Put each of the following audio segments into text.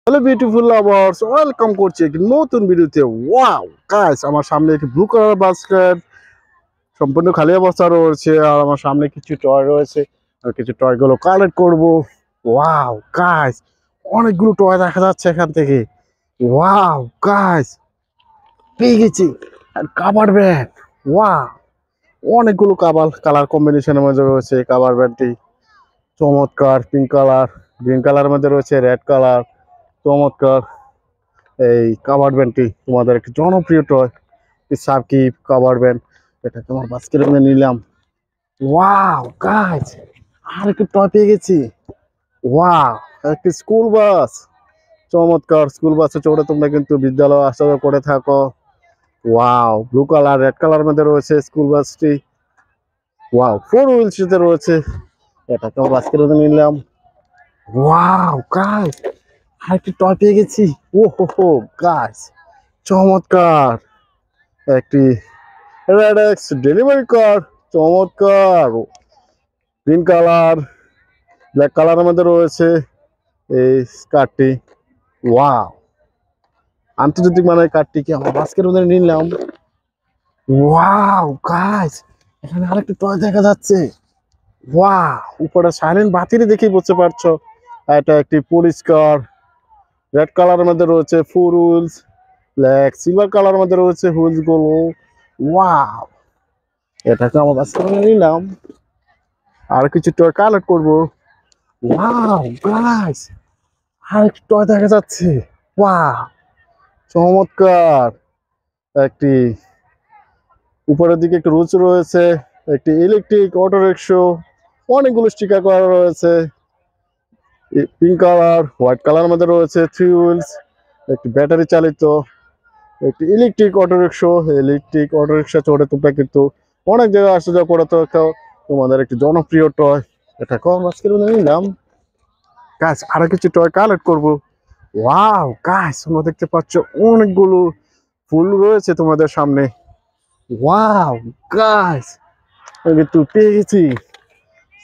Hello beautiful lovers, welcome করছি একটি নতুন ভিডিওতে। ওয়াও গাইস, আমার সামনে একটি ব্লু কালার বাস্কেট সম্পূর্ণ খালি অবস্থা রয়েছে, আর আমার সামনে কিছু টয় রয়েছে। আর কিছু টয় গুলো কালেক্ট করবো। ওয়াও গাইস, অনেকগুলো টয় দেখা যাচ্ছে এখান থেকে। ওয়াও গাইস, পেয়ে গেছি আর কাভার ব্যাগ। ওয়াও, অনেকগুলো কালার কম্বিনেশনের মধ্যে রয়েছে কাভার ব্যাগটি। চমৎকার পিঙ্ক কালার, গ্রিন কালারের মধ্যে রয়েছে রেড কালার। চমৎকার এই কাভার ব্যান্ডটি তোমাদের একটি জনপ্রিয় টয়, সাকিব কাভার ব্যান্ড। এটা তোমার বাস্কেটের মধ্যে নিলাম। ওয়াও গাইস, আর একটু টয় পেয়ে গেছি। ওয়াও, একটি স্কুল বাস। চমৎকার, স্কুল বাসে চড়ে তোমরা কিন্তু বিদ্যালয় আসা যাওয়া করে থাকো। Wow, blue colour red colour মধ্যে রয়েছে স্কুল বাসটি। ওয়াও, 4 হুইলসে রয়েছে। এটা তোমার বাস্কেটের মধ্যে নিলাম। ওয়াও গাইস, আর একটি টয় পেয়ে গেছি। ও হো হো গাইস, চমৎকার একটি রেডেক্স ডেলিভারি কার। চমৎকার গ্রিন কালার ব্ল্যাক কালারের মধ্যে রয়েছে এই কার্ডটি। ওয়াও, আন্তর্জাতিক মানের কার্ডটিকে আমার বাস্কের মধ্যে নিলাম। ওয়াও গাইস, এখানে আরেকটি টয় দেখা যাচ্ছে। ওয়াও, উপরে সাইলেন্ট বাতিরে দেখেই বুঝতে পারছো এটা একটি পরিষ্কার রেড কালারের মধ্যে রয়েছে 4 হুইলস, ব্ল্যাক সিলভার কালারের মধ্যে রয়েছে হুইলস গুলো। ওয়াও, এটাকে আমার বাস্কের মধ্যে নিলাম। আর কিছু টয় কালেক্ট করবো। ওয়াও গাইস, আর একটু টয় দেখা যাচ্ছে। ওয়াও, চমৎকার একটি উপরের দিকে একটু রুচ রয়েছে, একটি ইলেকট্রিক অটো রিক্সা। অনেকগুলো স্টিকার করা রয়েছে। পিঙ্ক কালার হোয়াইট কালার মধ্যে রয়েছে 3 হুইলস, একটি ব্যাটারি চালিত একটি electric auto rickshaw. Electric auto rickshaw চড়ে তোমরা কিন্তু অনেক জায়গায় আসা যাওয়া করে থাকো। তোমাদের একটি জনপ্রিয় টয়, এটা কম আজকের নিলাম। গাছ আরো কিছু টয় কালেক্ট করবো। ওয়াও গাইস, তোমরা দেখতে পাচ্ছ অনেকগুলো ফুল রয়েছে তোমাদের সামনে। ওয়াও গাইস, আমি কিন্তু পেয়ে গেছি।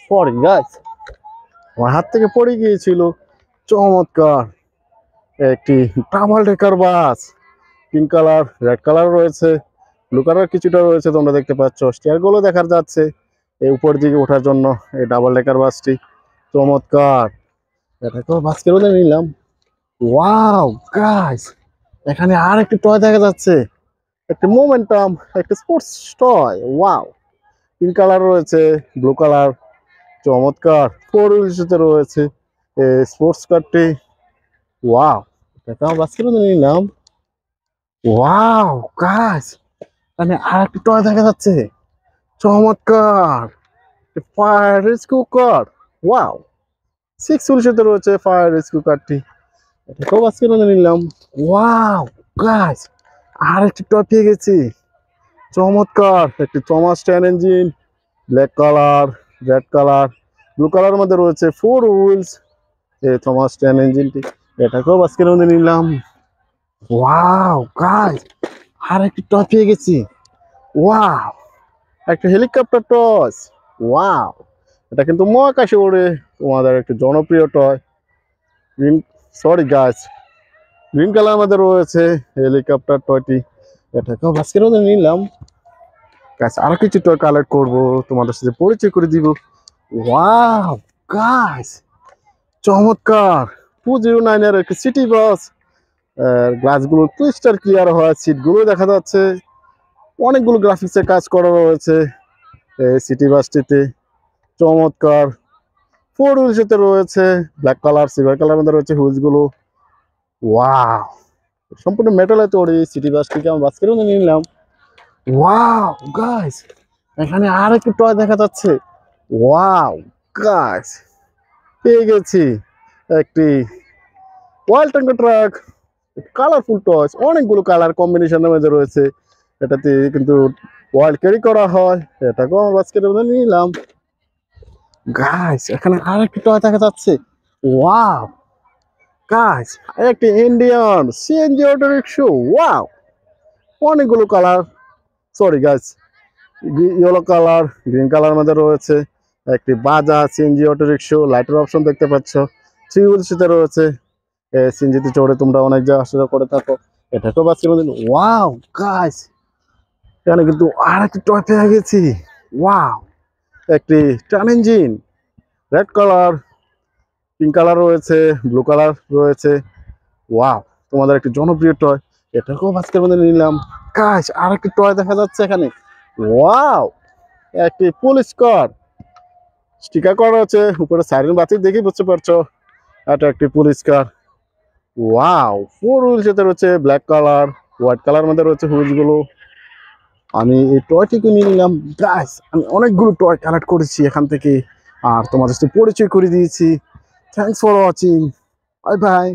সরি গাইস, আমার হাত থেকে পড়ে গিয়েছিল। চমৎকার একটি ডাবল ডেকার বাস, পিঙ্ক কালার রেড কালার রয়েছে, ব্লু কালার কিছুটা রয়েছে। তোমরা দেখতে পাচ্ছ স্টিয়ার গুলো দেখা যাচ্ছে এই উপর দিকে ওঠার জন্য এই ডাবল ডেকার বাসটি। চমৎকার, এটাকেও বাস্কের মধ্যে নিলাম। ওয়াও গাইস, এখানে আর একটি টয় দেখা যাচ্ছে, একটি মোমেন্টাম, একটি sports toy. Wow, pink colour রয়েছে, ব্লু কালার। চমৎকার 4 হুইলসে রয়েছে স্পোর্টস কারটি। ওয়াও, এটা আমার বাস্কের মধ্যে নিলাম। ওয়াও গাইস, এখানে আর একটি টয় দেখা যাচ্ছে। চমৎকার ফায়ার রেস্কিউ কার। ওয়াও, 6 হুইলসে রয়েছে ফায়ার রেস্কিউ কারটি। এটাকেও বাস্কের মধ্যে নিলাম। ওয়াও গাইস, আর একটি টয় পেয়ে গেছি। চমৎকার একটি Thomas tan engine, black colour red colour blue colour মধ্যে রয়েছে 4 হুইলস এই থমাস ট্যান ইঞ্জিনটি। এটাকেও বাস্কের মধ্যে নিলাম। ওয়াও গাইস, আর একটি টয় পেয়ে গেছি। ওয়াও, একটা হেলিকপ্টার টস। ওয়াও, এটা কিন্তু মহাকাশে ওড়ে। তোমাদের একটি জনপ্রিয় toy. Green sorry guys, green colour মধ্যে রয়েছে হেলিকপ্টার টয়টি। এটাকেও বাস্কের মধ্যে নিলাম। গাইস আরো কিছু টয় কালেক্ট করবো, তোমাদের সাথে পরিচয় করে দিব। ওয়াও গাইস, চমৎকার 209 এর একটি সিটি বাস। গ্লাসগুলো ক্রিস্টাল ক্লিয়ার হয়, সিটগুলো দেখা যাচ্ছে। অনেকগুলো গ্রাফিক্সের কাজ করা রয়েছে এই সিটি বাসটিতে। চমৎকার 4 হুইলসে রয়েছে ব্ল্যাক কালার সিলভার কালার মধ্যে রয়েছে হুইলস গুলো। ওয়াও, সম্পূর্ণ মেটালে তৈরি সিটি বাসটিকে আমি বাস করে নিলাম। ওয়াও গাইস, এখানে আর একটু টয় দেখা যাচ্ছে। ওয়াও গাইস, পেয়ে গেছি একটি ওয়াইল্ড ট্যাঙ্কার ট্রাক। কালারফুল টয়স, অনেকগুলো কালার কম্বিনেশনের মধ্যে রয়েছে। এটাতে কিন্তু ওয়াইল্ড ক্যারি করা হয়। এটাকেও আমার বাস্কেটের মধ্যে নিলাম। গাইস, এখানে আর একটি টয় দেখা যাচ্ছে। ওয়াও গাইস, একটি Indian CNG auto rickshaw. Wow, অনেকগুলো colour. Sorry guys, yellow colour green colour মধ্যে রয়েছে একটি বাজাজ সিএনজি অটো রিক্সা। লাইটের অপশন দেখতে পাচ্ছ। 3 হুইলসে রয়েছে সিনজিতে চড়ে তোমরা অনেক জায়গা আসা করে থাকো, এটাকেও আজকের মধ্যে ওয়াও গাইস, এখানে কিন্তু আর একটি টয় পেয়ে গেছি। ওয়াও, একটি turn engine, red colour, pink colour রয়েছে, ব্লু কালার রয়েছে। ওয়াও, তোমাদের একটি জনপ্রিয় টয়, এটাকেও আজকের মধ্যে নিলাম। গাইস আর একটি টয় দেখা যাচ্ছে এখানে। ওয়াও, একটি পুলিশ কার, স্টিকার করা আছে উপরে, সাইরেন বাতি দেখেই বুঝতে পারছো এটা একটি পুলিশ কার। ওয়াও, ফোর হুইল যেতে রয়েছে ব্ল্যাক কালার, হোয়াইট কালার মধ্যে রয়েছে হুইল গুলো। আমি এই টয়টিকে নিয়ে নিলাম। গাইস আমি অনেকগুলো টয় কালেক্ট করেছি এখান থেকে, আর তোমাদের সাথে পরিচয় করে দিয়েছি। Thanks for watching, bye bye.